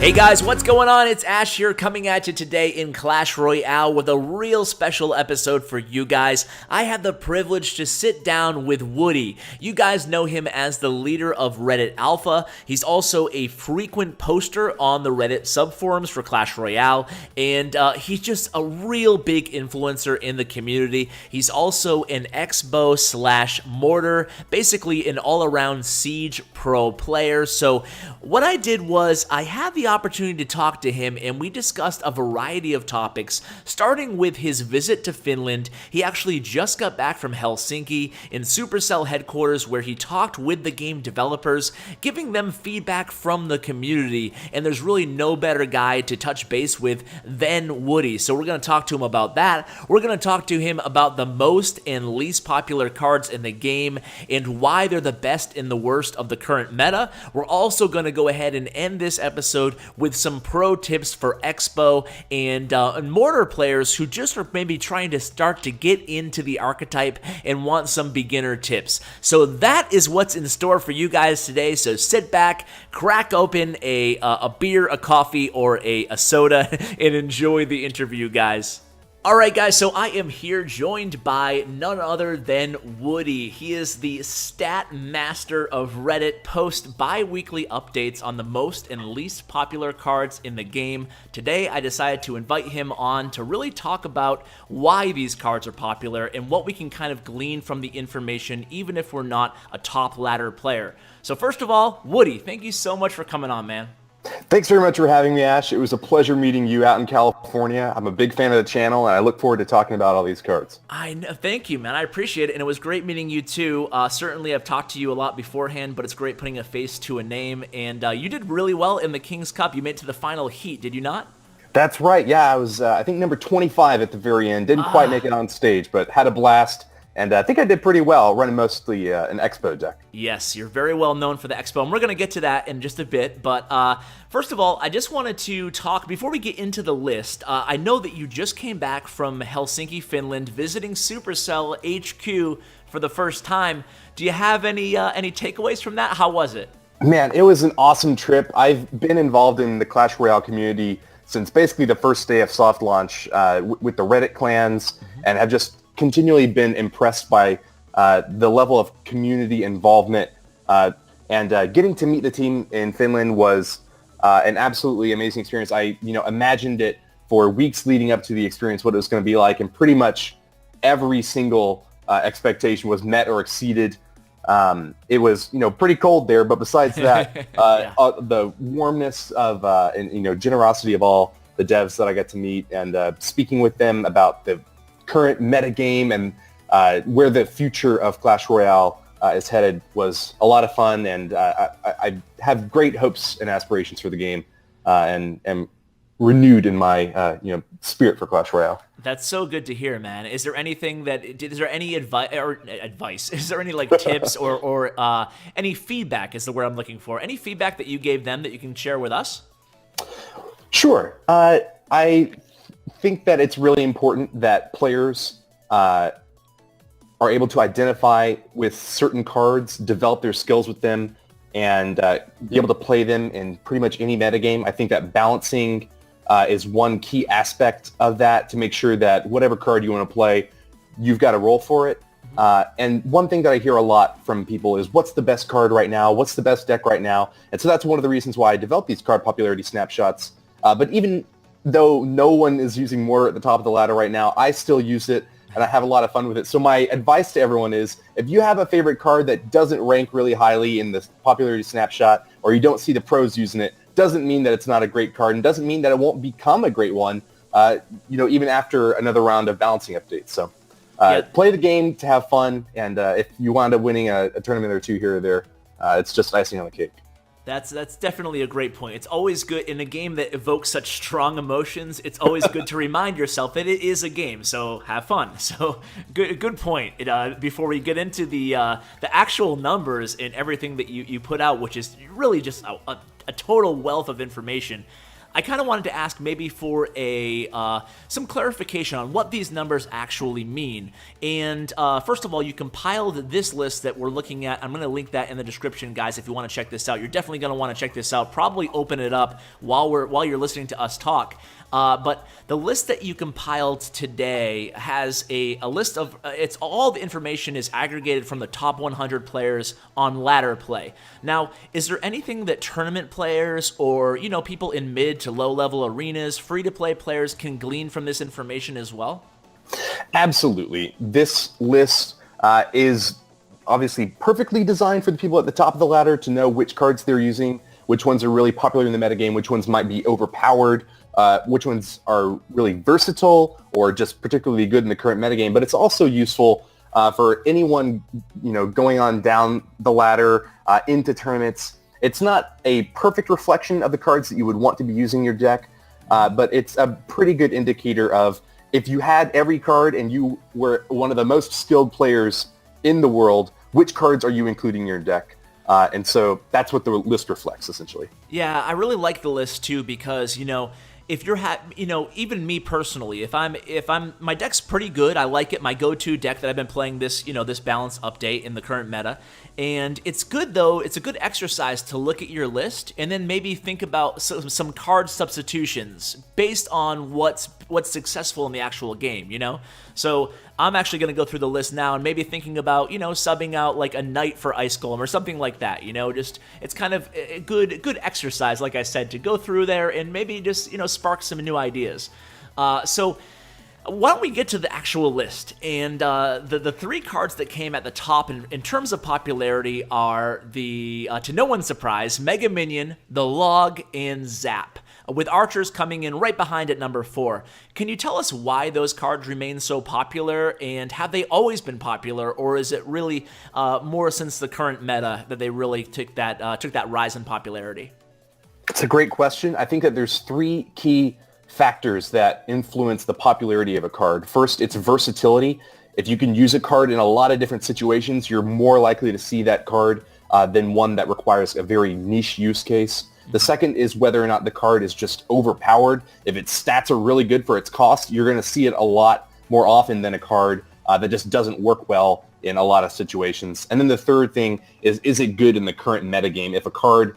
Hey guys, what's going on? It's Ash here coming at you today in Clash Royale with a real special episode for you guys. I had the privilege to sit down with Woody. You guys know him as the leader of Reddit Alpha. He's also a frequent poster on the Reddit subforums for Clash Royale, and he's just a real big influencer in the community. He's also an Expo/Mortar, basically an all-around Siege pro player. So what I did was I had the opportunity to talk to him, and we discussed a variety of topics, starting with his visit to Finland. He actually just got back from Helsinki in Supercell headquarters, where he talked with the game developers, giving them feedback from the community, and there's really no better guy to touch base with than Woody. So we're going to talk to him about that. We're going to talk to him about the most and least popular cards in the game and why they're the best and the worst of the current meta. We're also going to go ahead and end this episode with some pro tips for Expo and Mortar players who just are maybe trying to start to get into the archetype and want some beginner tips. So that is what's in store for you guys today. So sit back, crack open a beer, a coffee, or a soda, and enjoy the interview, guys. Alright guys, so I am here joined by none other than Woody. He is the stat master of Reddit, posts bi-weekly updates on the most and least popular cards in the game. Today I decided to invite him on to really talk about why these cards are popular and what we can kind of glean from the information even if we're not a top ladder player. So first of all, Woody, thank you so much for coming on, man. Thanks very much for having me, Ash. It was a pleasure meeting you out in California. I'm a big fan of the channel, and I look forward to talking about all these cards. I know. Thank you, man. I appreciate it, and it was great meeting you, too. Certainly, I've talked to you a lot beforehand, but it's great putting a face to a name, and you did really well in the King's Cup. You made it to the final heat, did you not? That's right. Yeah, I was, I think, number 25 at the very end. Didn't quite make it on stage, but had a blast. And I think I did pretty well, running mostly an Expo deck. Yes, you're very well known for the Expo, and we're going to get to that in just a bit. But first of all, I just wanted to talk, before we get into the list, I know that you just came back from Helsinki, Finland, visiting Supercell HQ for the first time. Do you have any takeaways from that? How was it? Man, it was an awesome trip. I've been involved in the Clash Royale community since basically the first day of soft launch with the Reddit clans, and have just continually been impressed by the level of community involvement, and getting to meet the team in Finland was an absolutely amazing experience. I imagined it for weeks leading up to the experience, what it was going to be like, and pretty much every single expectation was met or exceeded. It was pretty cold there, but besides that, the warmness of and generosity of all the devs that I got to meet, and speaking with them about the current meta game and where the future of Clash Royale is headed was a lot of fun, and I have great hopes and aspirations for the game, and am renewed in my spirit for Clash Royale. That's so good to hear, man. Is there anything is there any advice? Is there any tips or any feedback is the word I'm looking for? Any feedback that you gave them that you can share with us? Sure. I think that it's really important that players are able to identify with certain cards, develop their skills with them, and be able to play them in pretty much any metagame. I think that balancing is one key aspect of that, to make sure that whatever card you want to play, you've got a role for it. And one thing that I hear a lot from people is, what's the best card right now? What's the best deck right now? And so that's one of the reasons why I developed these card popularity snapshots. But even though no one is using Mortar at the top of the ladder right now, I still use it, and I have a lot of fun with it. So my advice to everyone is, if you have a favorite card that doesn't rank really highly in the popularity snapshot, or you don't see the pros using it, doesn't mean that it's not a great card, and doesn't mean that it won't become a great one, even after another round of balancing updates. So play the game to have fun, and if you wind up winning a tournament or two here or there, it's just icing on the cake. That's definitely a great point. It's always good in a game that evokes such strong emotions. It's always good to remind yourself that it is a game, so have fun. So good point. Before we get into the actual numbers and everything that you put out, which is really just a total wealth of information, I kind of wanted to ask maybe for some clarification on what these numbers actually mean. And first of all, you compiled this list that we're looking at. I'm going to link that in the description, guys, if you want to check this out. You're definitely going to want to check this out. Probably open it up while you're listening to us talk. But the list that you compiled today has a list of, it's all the information is aggregated from the top 100 players on ladder play. Now, is there anything that tournament players or, people in mid to low level arenas, free-to-play players can glean from this information as well? Absolutely. This list is obviously perfectly designed for the people at the top of the ladder to know which cards they're using, which ones are really popular in the metagame, which ones might be overpowered, which ones are really versatile or just particularly good in the current metagame. But it's also useful for anyone, going on down the ladder into tournaments. It's not a perfect reflection of the cards that you would want to be using in your deck, but it's a pretty good indicator of if you had every card and you were one of the most skilled players in the world, which cards are you including in your deck? And so that's what the list reflects, essentially. Yeah, I really like the list too because, if you're even me personally, if I'm my deck's pretty good, I like it. My go-to deck that I've been playing this balance update in the current meta. And it's good though, it's a good exercise to look at your list and then maybe think about some card substitutions based on what's successful in the actual game, So I'm actually going to go through the list now and maybe thinking about, subbing out like a knight for Ice Golem or something like that, just it's kind of a good exercise, like I said, to go through there and maybe just, spark some new ideas. So why don't we get to the actual list? And the three cards that came at the top in terms of popularity are the, to no one's surprise, Mega Minion, the Log, and Zap, with archers coming in right behind at number 4. Can you tell us why those cards remain so popular, and have they always been popular, or is it really more since the current meta that they really took that rise in popularity? It's a great question. I think that there's 3 key factors that influence the popularity of a card. First, it's versatility. If you can use a card in a lot of different situations, you're more likely to see that card than one that requires a very niche use case. The second is whether or not the card is just overpowered. If its stats are really good for its cost, you're going to see it a lot more often than a card that just doesn't work well in a lot of situations. And then the third thing is it good in the current metagame? If a card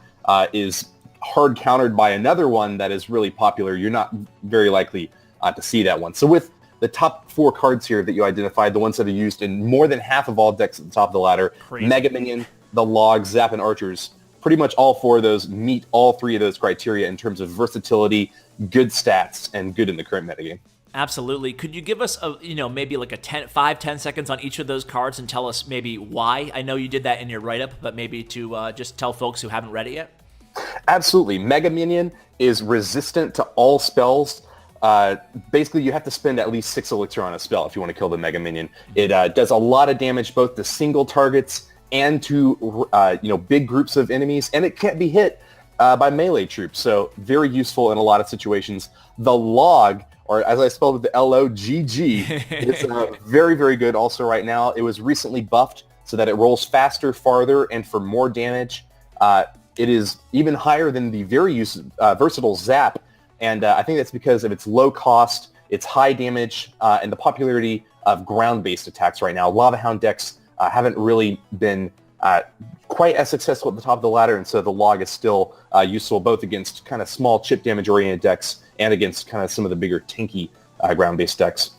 is hard countered by another one that is really popular, you're not very likely to see that one. So with the top 4 cards here that you identified, the ones that are used in more than half of all decks at the top of the ladder, Crazy. Mega Minion, the Log, Zap, and Archers, pretty much all 4 of those meet all 3 of those criteria in terms of versatility, good stats, and good in the current metagame. Absolutely. Could you give us maybe like a 5-10 seconds on each of those cards and tell us maybe why? I know you did that in your write-up, but maybe to just tell folks who haven't read it yet. Absolutely. Mega Minion is resistant to all spells. Basically, you have to spend at least 6 elixir on a spell if you want to kill the Mega Minion. It does a lot of damage both to single targets and to big groups of enemies, and it can't be hit by melee troops, so very useful in a lot of situations. The Log, or as I spelled it, the L-O-G-G, is very, very good also right now. It was recently buffed so that it rolls faster, farther, and for more damage. It is even higher than the very versatile Zap, and I think that's because of its low cost, its high damage, and the popularity of ground-based attacks right now. Lava Hound decks haven't really been quite as successful at the top of the ladder, and so the Log is still useful both against kind of small chip damage-oriented decks and against kind of some of the bigger tanky ground-based decks.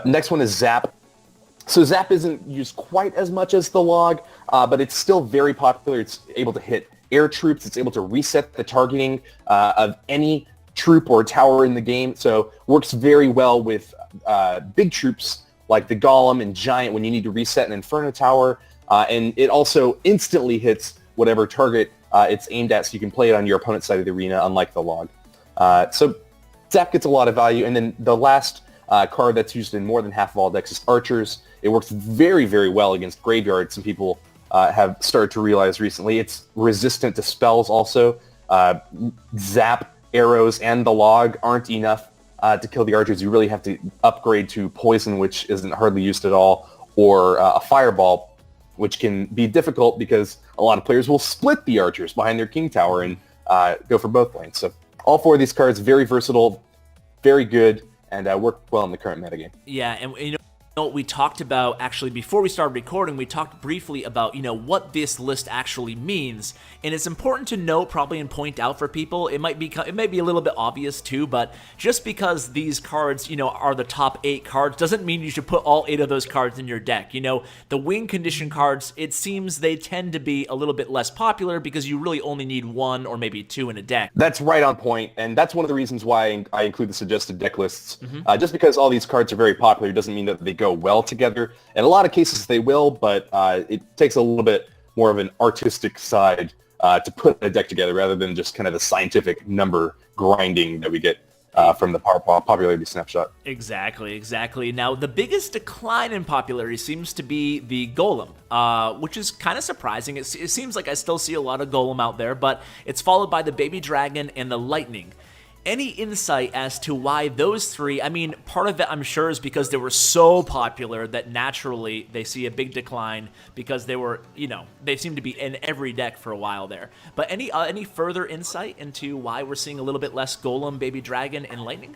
Next one is Zap. So Zap isn't used quite as much as the Log, but it's still very popular. It's able to hit air troops. It's able to reset the targeting of any troop or tower in the game, so works very well with big troops like the Golem and Giant when you need to reset an Inferno tower, and it also instantly hits whatever target it's aimed at, so you can play it on your opponent's side of the arena, unlike the Log. So Zap gets a lot of value, and then the last card that's used in more than half of all decks is Archers. It works very, very well against Graveyard. Some people have started to realize recently. It's resistant to spells also. Zap, arrows, and the Log aren't enough to kill the Archers. You really have to upgrade to Poison, which isn't hardly used at all, or a Fireball, which can be difficult because a lot of players will split the Archers behind their King Tower and go for both lanes. So all 4 of these cards, very versatile, very good, and work well in the current metagame. Yeah, and we talked about, actually, before we started recording, we talked briefly about, what this list actually means. And it's important to note, probably, and point out for people, it may be a little bit obvious too, but just because these cards, are the top 8 cards, doesn't mean you should put all 8 of those cards in your deck. The win condition cards, it seems they tend to be a little bit less popular because you really only need 1 or maybe 2 in a deck. That's right on point, and that's one of the reasons why I include the suggested deck lists. Just because all these cards are very popular doesn't mean that they go well together. In a lot of cases they will, but it takes a little bit more of an artistic side to put a deck together rather than just kind of the scientific number grinding that we get from the popularity snapshot. Exactly. Now, the biggest decline in popularity seems to be the Golem, which is kind of surprising. It seems like I still see a lot of Golem out there, but it's followed by the Baby Dragon and the Lightning. Any insight as to why those 3? I mean, part of it, I'm sure, is because they were so popular that naturally they see a big decline because they were, they seem to be in every deck for a while there. But any further insight into why we're seeing a little bit less Golem, Baby Dragon, and Lightning?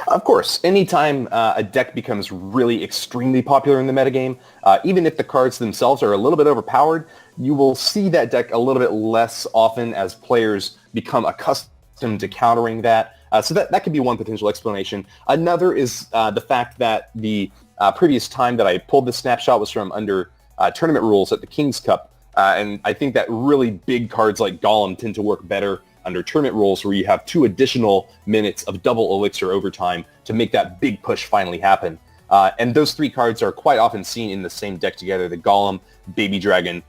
Of course, anytime a deck becomes really extremely popular in the metagame, even if the cards themselves are a little bit overpowered, you will see that deck a little bit less often as players become accustomed to countering that. So that could be one potential explanation. Another is the fact that the previous time that I pulled this snapshot was from under tournament rules at the King's Cup. And I think that really big cards like Golem tend to work better under tournament rules where you have 2 additional minutes of double elixir overtime to make that big push finally happen. And those 3 cards are quite often seen in the same deck together. The Golem, Baby Dragon,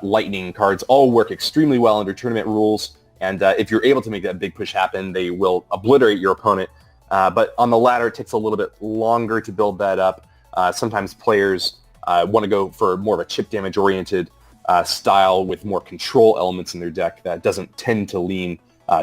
Lightning cards all work extremely well under tournament rules. And if you're able to make that big push happen, they will obliterate your opponent. But on the ladder, it takes a little bit longer to build that up. Sometimes players want to go for more of a chip damage-oriented style with more control elements in their deck that doesn't tend to lean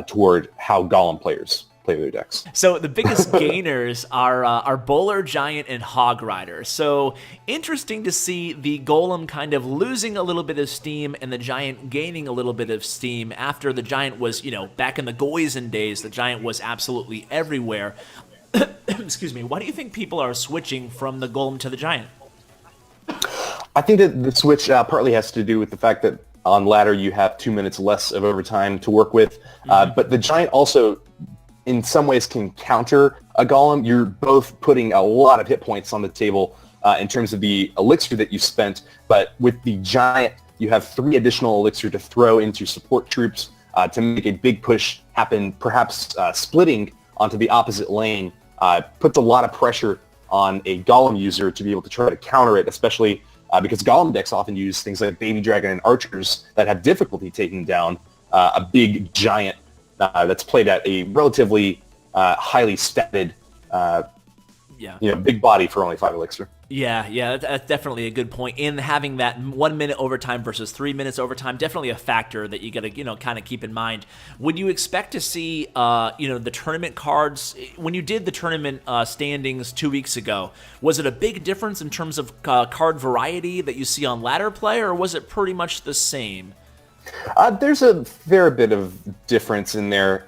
toward how Golem players play their decks. So the biggest gainers are Bowler, Giant, and Hog Rider. So interesting to see the Golem kind of losing a little bit of steam and the Giant gaining a little bit of steam after the Giant was, back in the Goizen days, the Giant was absolutely everywhere. Excuse me. Why do you think people are switching from the Golem to the Giant? I think that the switch partly has to do with the fact that on ladder you have 2 minutes less of overtime to work with. But the Giant also in some ways can counter a Golem. You're both putting a lot of hit points on the table in terms of the elixir that you spent, but with the Giant, you have 3 additional elixir to throw into support troops to make a big push happen, perhaps splitting onto the opposite lane. Puts a lot of pressure on a Golem user to be able to try to counter it, especially because Golem decks often use things like Baby Dragon and Archers that have difficulty taking down a big Giant that's played at a relatively highly statted, big body for only 5 elixir. Yeah, that's definitely a good point. In having that 1 minute overtime versus 3 minutes overtime, definitely a factor that you got to, kind of keep in mind. Would you expect to see, the tournament cards when you did the tournament standings 2 weeks ago? Was it a big difference in terms of card variety that you see on ladder play, or was it pretty much the same? There's a fair bit of difference in there.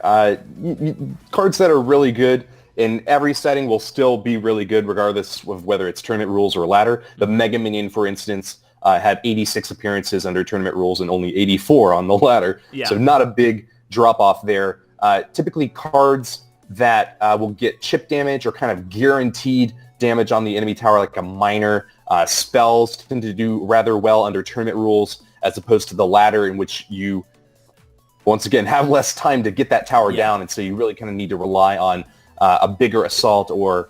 Cards that are really good in every setting will still be really good regardless of whether it's tournament rules or ladder. The Mega Minion, for instance, had 86 appearances under tournament rules and only 84 on the ladder. Yeah. So not a big drop-off there. Typically cards that will get chip damage or kind of guaranteed damage on the enemy tower, like a Miner. Spells tend to do rather well under tournament rules, as opposed to the ladder in which you, once again, have less time to get that tower down, and so you really kind of need to rely on a bigger assault or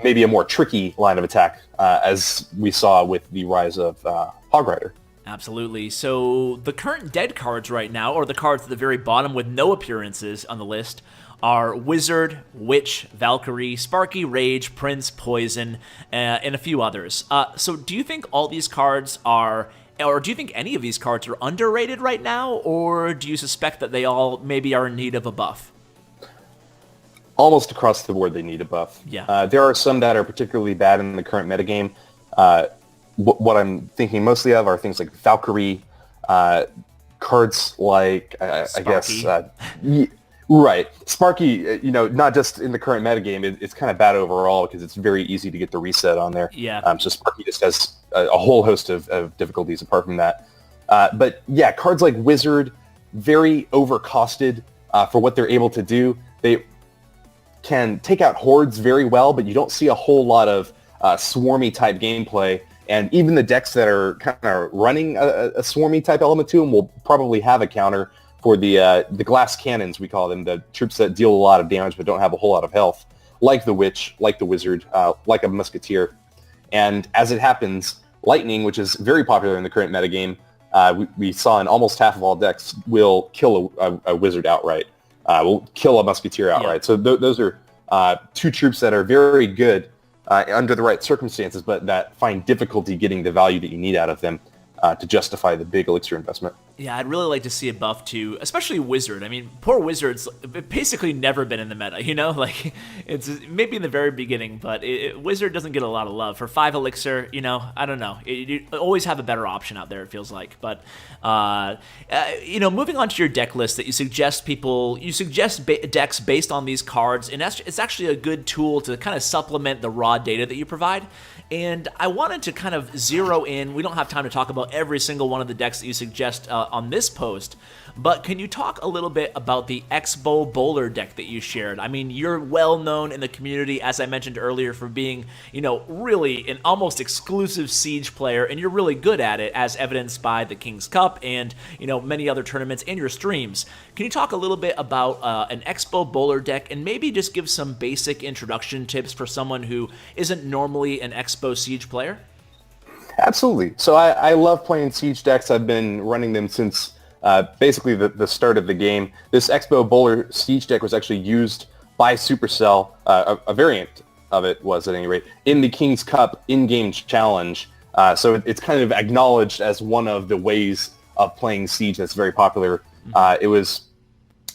maybe a more tricky line of attack, as we saw with the rise of Hog Rider. Absolutely. So the current dead cards right now, or the cards at the very bottom with no appearances on the list, are Wizard, Witch, Valkyrie, Sparky, Rage, Prince, Poison, and a few others. So do you think all these cards are... Or do you think any of these cards are underrated right now, or do you suspect that they all maybe are in need of a buff? Almost across the board, they need a buff. Yeah. There are some that are particularly bad in the current metagame. What I'm thinking mostly of are things like Valkyrie, cards like, I guess... Right. Sparky, not just in the current metagame, it's kind of bad overall because it's very easy to get the reset on there. Yeah. So Sparky just has a whole host of difficulties apart from that. But yeah, cards like Wizard, very overcosted for what they're able to do. They can take out hordes very well, but you don't see a whole lot of swarmy type gameplay. And even the decks that are kind of running a swarmy type element to them will probably have a counter for the glass cannons, we call them, the troops that deal a lot of damage but don't have a whole lot of health, like the Witch, like the Wizard, like a Musketeer. And as it happens, Lightning, which is very popular in the current metagame, we saw in almost half of all decks, will kill a Wizard outright, will kill a Musketeer outright. Yeah. So those are two troops that are very good under the right circumstances, but that find difficulty getting the value that you need out of them to justify the big elixir investment. Yeah, I'd really like to see a buff to, especially Wizard. I mean, poor Wizard's basically never been in the meta, Like, it's maybe in the very beginning, but Wizard doesn't get a lot of love. For 5 elixir, I don't know. You always have a better option out there, it feels like. But, moving on to your deck list that you suggest decks based on these cards, and it's actually a good tool to kind of supplement the raw data that you provide. And I wanted to kind of zero in. We don't have time to talk about every single one of the decks that you suggest on this post, but can you talk a little bit about the Expo Bowler deck that you shared? I mean, you're well known in the community, as I mentioned earlier, for being, really an almost exclusive Siege player, and you're really good at it, as evidenced by the King's Cup and, many other tournaments and your streams. Can you talk a little bit about an Expo Bowler deck and maybe just give some basic introduction tips for someone who isn't normally an Expo Siege player? Absolutely. So I love playing Siege decks. I've been running them since basically the start of the game. This Expo Bowler Siege deck was actually used by Supercell, a variant of it was at any rate, in the King's Cup in-game challenge. So it's kind of acknowledged as one of the ways of playing Siege that's very popular. It was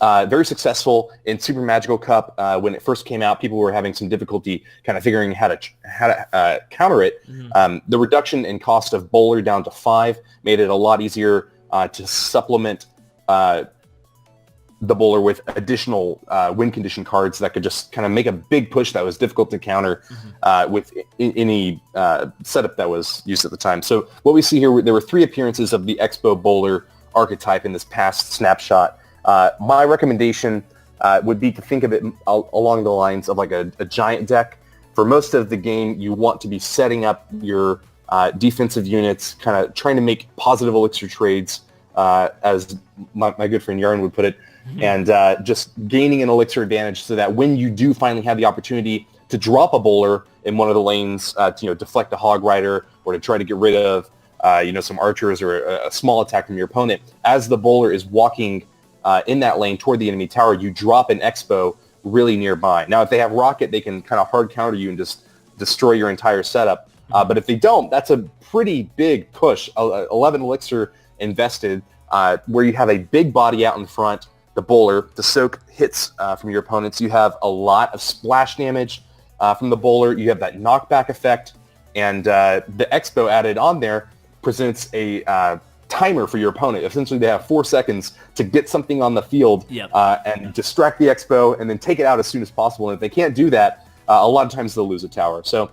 very successful in Super Magical Cup. When it first came out, people were having some difficulty kind of figuring how to counter it. The reduction in cost of Bowler down to 5 made it a lot easier to supplement the Bowler with additional win condition cards that could just kind of make a big push that was difficult to counter with any setup that was used at the time. So what we see here, there were 3 appearances of the Expo Bowler archetype in this past snapshot. My recommendation would be to think of it along the lines of like a giant deck. For most of the game, you want to be setting up your defensive units, kind of trying to make positive elixir trades, as my good friend Yarn would put it, and just gaining an elixir advantage so that when you do finally have the opportunity to drop a Bowler in one of the lanes, to deflect a Hog Rider or to try to get rid of some archers or a small attack from your opponent, as the Bowler is walking in that lane toward the enemy tower, you drop an Expo really nearby. Now, if they have Rocket, they can kind of hard counter you and just destroy your entire setup. But if they don't, that's a pretty big push. 11 elixir invested, where you have a big body out in front, the Bowler, the soak hits from your opponents. You have a lot of splash damage from the Bowler. You have that knockback effect, and the Expo added on there presents a timer for your opponent. Essentially, they have 4 seconds to get something on the field and distract the Expo and then take it out as soon as possible. And if they can't do that, a lot of times they'll lose a tower. So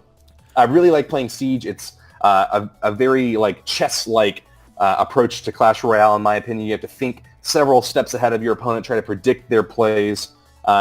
I really like playing Siege. It's a very chess-like approach to Clash Royale, in my opinion. You have to think several steps ahead of your opponent, try to predict their plays.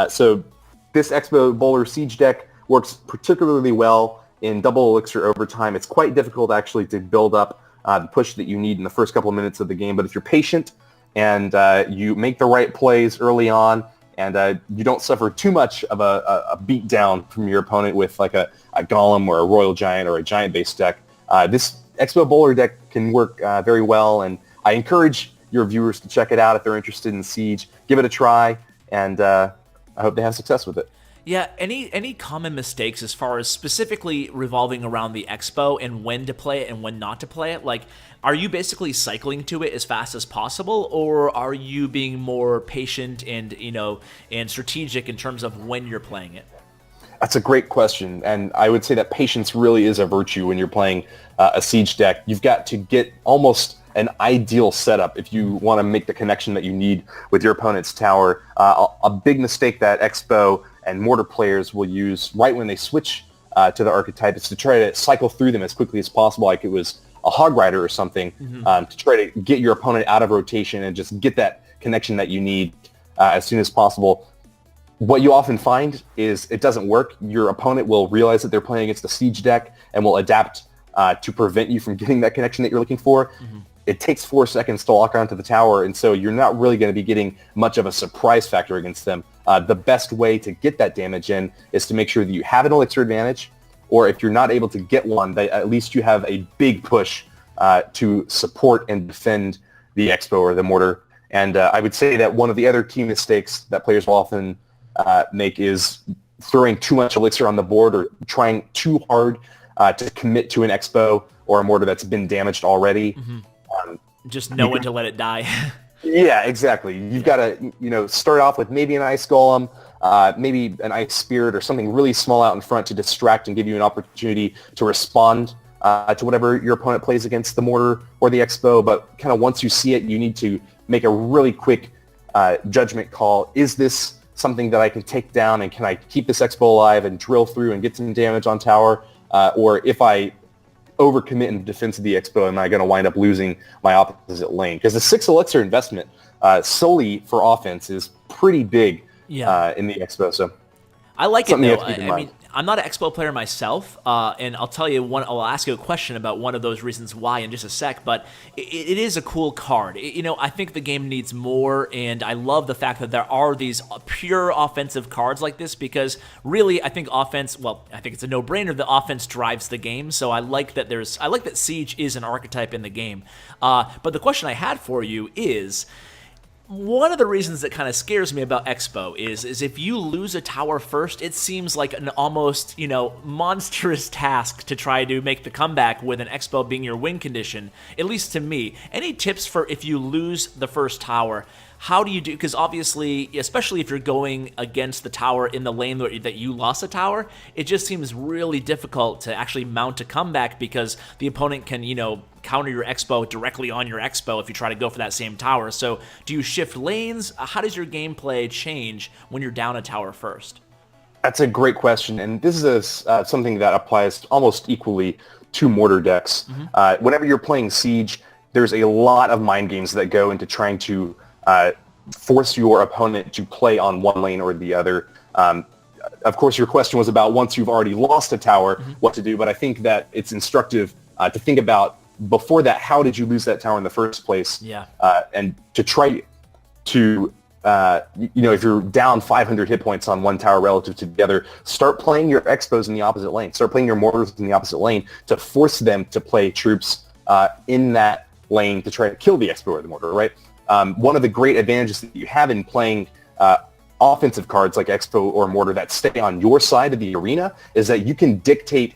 So this Expo Bowler Siege deck works particularly well in double elixir overtime. It's quite difficult actually to build up the push that you need in the first couple of minutes of the game. But if you're patient and you make the right plays early on, and you don't suffer too much of a beat down from your opponent with like a Golem or a Royal Giant or a Giant-based deck, this Expo Bowler deck can work very well. And I encourage your viewers to check it out if they're interested in Siege. Give it a try, and I hope they have success with it. Yeah, any common mistakes as far as specifically revolving around the Expo and when to play it and when not to play it? Like, are you basically cycling to it as fast as possible, or are you being more patient and and strategic in terms of when you're playing it? That's a great question, and I would say that patience really is a virtue when you're playing a Siege deck. You've got to get almost an ideal setup if you want to make the connection that you need with your opponent's tower. A big mistake that Expo and Mortar players will use right when they switch to the archetype is to try to cycle through them as quickly as possible, like it was a Hog Rider or something, to try to get your opponent out of rotation and just get that connection that you need as soon as possible. What you often find is it doesn't work. Your opponent will realize that they're playing against the Siege deck and will adapt to prevent you from getting that connection that you're looking for. It takes 4 seconds to lock onto the tower, and so you're not really going to be getting much of a surprise factor against them. The best way to get that damage in is to make sure that you have an elixir advantage, or if you're not able to get one, that at least you have a big push to support and defend the Expo or the Mortar. And I would say that one of the other key mistakes that players will often make is throwing too much elixir on the board or trying too hard to commit to an Expo or a Mortar that's been damaged already. Just know when to let it die. Yeah, exactly. You've got to, start off with maybe an Ice Golem, maybe an Ice Spirit or something really small out in front to distract and give you an opportunity to respond to whatever your opponent plays against the Mortar or the Expo. But kind of once you see it, you need to make a really quick judgment call. Is this something that I can take down, and can I keep this Expo alive and drill through and get some damage on tower? Or if I overcommit in defense of the Expo, am I going to wind up losing my opposite lane? Because the 6 elixir investment solely for offense is pretty big in the Expo. So I like it though. I mean, I'm not an Expo player myself, and I'll tell you I'll ask you a question about one of those reasons why in just a sec. But it is a cool card. I think the game needs more, and I love the fact that there are these pure offensive cards like this, because really I think offense. Well, I think it's a no-brainer. The offense drives the game, so I like that Siege is an archetype in the game. But the question I had for you is, one of the reasons that kind of scares me about Expo is if you lose a tower first, it seems like an almost, monstrous task to try to make the comeback with an Expo being your win condition, at least to me. Any tips for if you lose the first tower? How do you do? Because obviously, especially if you're going against the tower in the lane that you lost a tower, it just seems really difficult to actually mount a comeback because the opponent can, counter your Expo directly on your Expo if you try to go for that same tower. So do you shift lanes? How does your gameplay change when you're down a tower first? That's a great question, and this is something that applies almost equally to Mortar decks. Whenever you're playing Siege, there's a lot of mind games that go into trying to force your opponent to play on one lane or the other. Of course, your question was about once you've already lost a tower, what to do, but I think that it's instructive to think about before that, how did you lose that tower in the first place? Yeah. And to try to, if you're down 500 hit points on one tower relative to the other, start playing your Expos in the opposite lane. Start playing your Mortars in the opposite lane to force them to play troops in that lane to try to kill the Expo or the Mortar, right? One of the great advantages that you have in playing offensive cards like Expo or Mortar that stay on your side of the arena is that you can dictate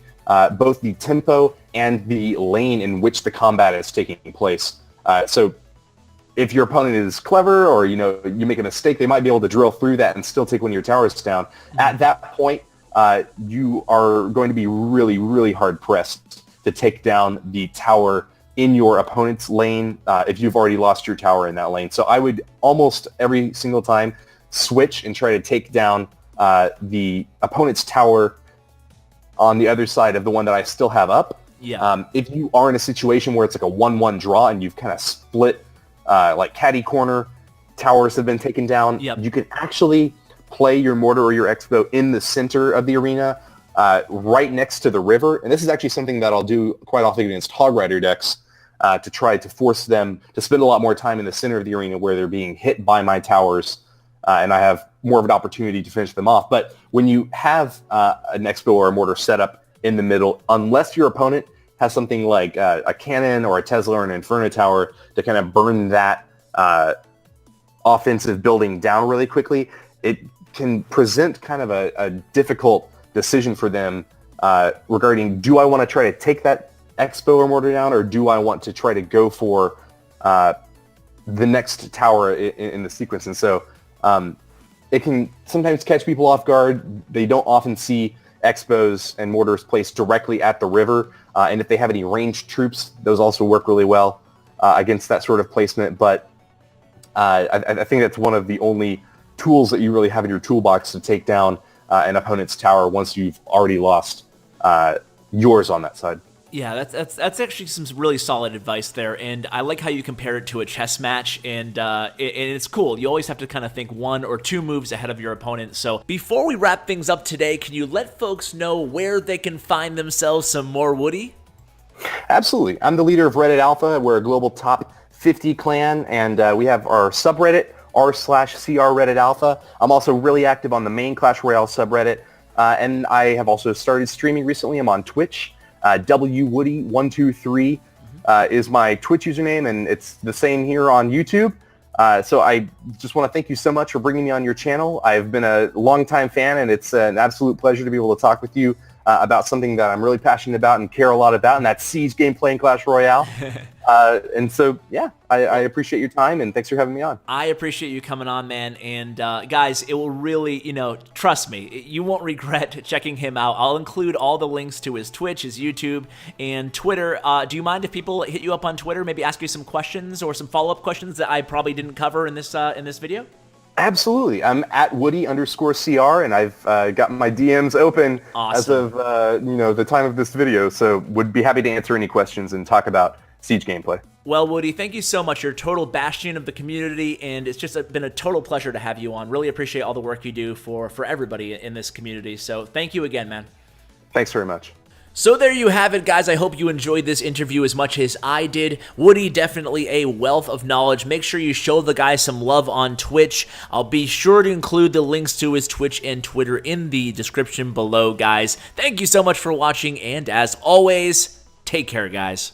both the tempo and the lane in which the combat is taking place. So if your opponent is clever or, you make a mistake, they might be able to drill through that and still take one of your towers down. At that point, you are going to be really, really hard-pressed to take down the tower in your opponent's lane if you've already lost your tower in that lane. So I would almost every single time switch and try to take down the opponent's tower on the other side of the one that I still have up. Yeah. If you are in a situation where it's like a 1-1 draw and you've kind of split like caddy corner, towers have been taken down, you can actually play your Mortar or your Expo in the center of the arena right next to the river. And this is actually something that I'll do quite often against Hog Rider decks to try to force them to spend a lot more time in the center of the arena where they're being hit by my towers and I have more of an opportunity to finish them off. But when you have an Expo or a Mortar set up in the middle, unless your opponent has something like a cannon or a Tesla or an Inferno tower to kind of burn that offensive building down really quickly, it can present kind of a difficult decision for them regarding, do I want to try to take that Expo or Mortar down, or do I want to try to go for the next tower in the sequence? And so it can sometimes catch people off guard. They don't often see Expos and Mortars placed directly at the river. And if they have any ranged troops, those also work really well. against that sort of placement, but I think that's one of the only tools that you really have in your toolbox to take down an opponent's tower once you've already lost yours on that side. Yeah, that's actually some really solid advice there, and I like how you compare it to a chess match, and it's cool. You always have to kind of think 1 or 2 moves ahead of your opponent. So before we wrap things up today, can you let folks know where they can find themselves some more Woody? Absolutely. I'm the leader of Reddit Alpha. We're a global top 50 clan, and we have our subreddit, r/CR Reddit Alpha. I'm also really active on the main Clash Royale subreddit, and I have also started streaming recently. I'm on Twitch. WWoody123 is my Twitch username, and it's the same here on YouTube. So I just want to thank you so much for bringing me on your channel. I've been a longtime fan, and it's an absolute pleasure to be able to talk with you about something that I'm really passionate about and care a lot about, and that's Siege gameplay in Clash Royale. And so, yeah, I appreciate your time, and thanks for having me on. I appreciate you coming on, man. And guys, it will really, trust me, you won't regret checking him out. I'll include all the links to his Twitch, his YouTube, and Twitter. Do you mind if people hit you up on Twitter, maybe ask you some questions or some follow-up questions that I probably didn't cover in this video? Absolutely. I'm at Woody_CR, and I've got my DMs open as of the time of this video, so would be happy to answer any questions and talk about Siege gameplay. Well, Woody, thank you so much. You're a total bastion of the community, and it's just been a total pleasure to have you on. Really appreciate all the work you do for everybody in this community, so thank you again, man. Thanks very much. So there you have it, guys. I hope you enjoyed this interview as much as I did. Woody, definitely a wealth of knowledge. Make sure you show the guy some love on Twitch. I'll be sure to include the links to his Twitch and Twitter in the description below, guys. Thank you so much for watching, and as always, take care, guys.